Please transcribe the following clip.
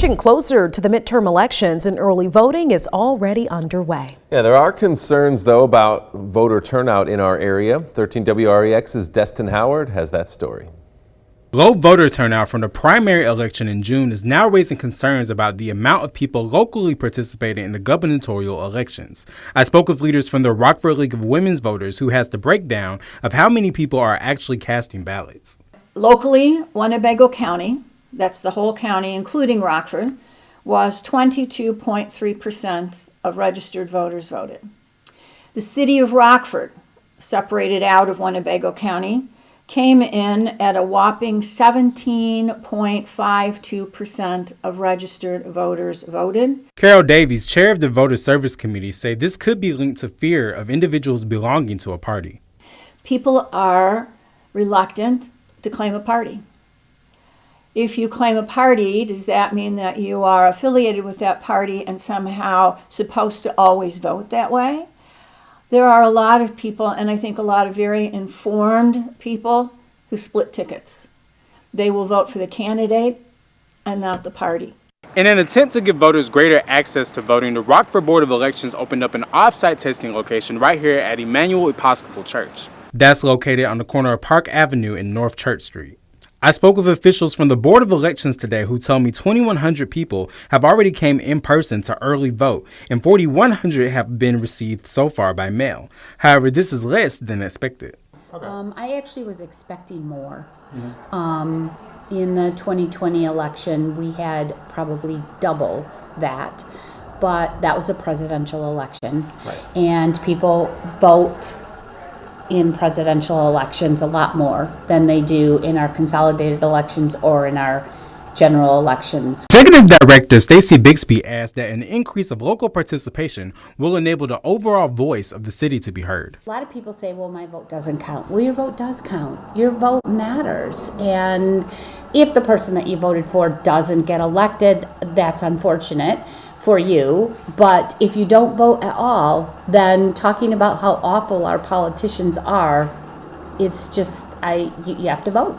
inching closer to the midterm elections and early voting is already underway. Yeah, there are concerns, though, about voter turnout in our area. 13 WREX's Destin Howard has that story. Low voter turnout from the primary election in June is now raising concerns about the amount of people locally participating in the gubernatorial elections. I spoke with leaders from the Rockford League of Women's Voters, who has the breakdown of how many people are actually casting ballots. Locally, Winnebago County, that's the whole county, including Rockford, was 22.3% of registered voters voted. The city of Rockford, separated out of Winnebago County, came in at a whopping 17.52% of registered voters voted. Carol Davies, chair of the Voter Service Committee, say this could be linked to fear of individuals belonging to a party. People are reluctant to claim a party. If you claim a party, does that mean that you are affiliated with that party and somehow supposed to always vote that way? There are a lot of people, and I think a lot of very informed people, who split tickets. They will vote for the candidate and not the party. In an attempt to give voters greater access to voting, the Rockford Board of Elections opened up an off-site testing location right here at Emmanuel Episcopal Church. That's located on the corner of Park Avenue and North Church Street. I spoke with officials from the Board of Elections today who tell me 2,100 people have already came in person to early vote and 4,100 have been received so far by mail. However, this is less than expected. I actually was expecting more. In the 2020 election, we had probably double that, but that was a presidential election. Right. And people vote in presidential elections a lot more than they do in our consolidated elections or in our general elections. Executive Director Stacey Bixby asked that an increase of local participation will enable the overall voice of the city to be heard. A lot of people say, well, my vote doesn't count. Well, your vote does count. Your vote matters. And if the person that you voted for doesn't get elected, that's unfortunate for you. But if you don't vote at all, then talking about how awful our politicians are, it's just, you have to vote.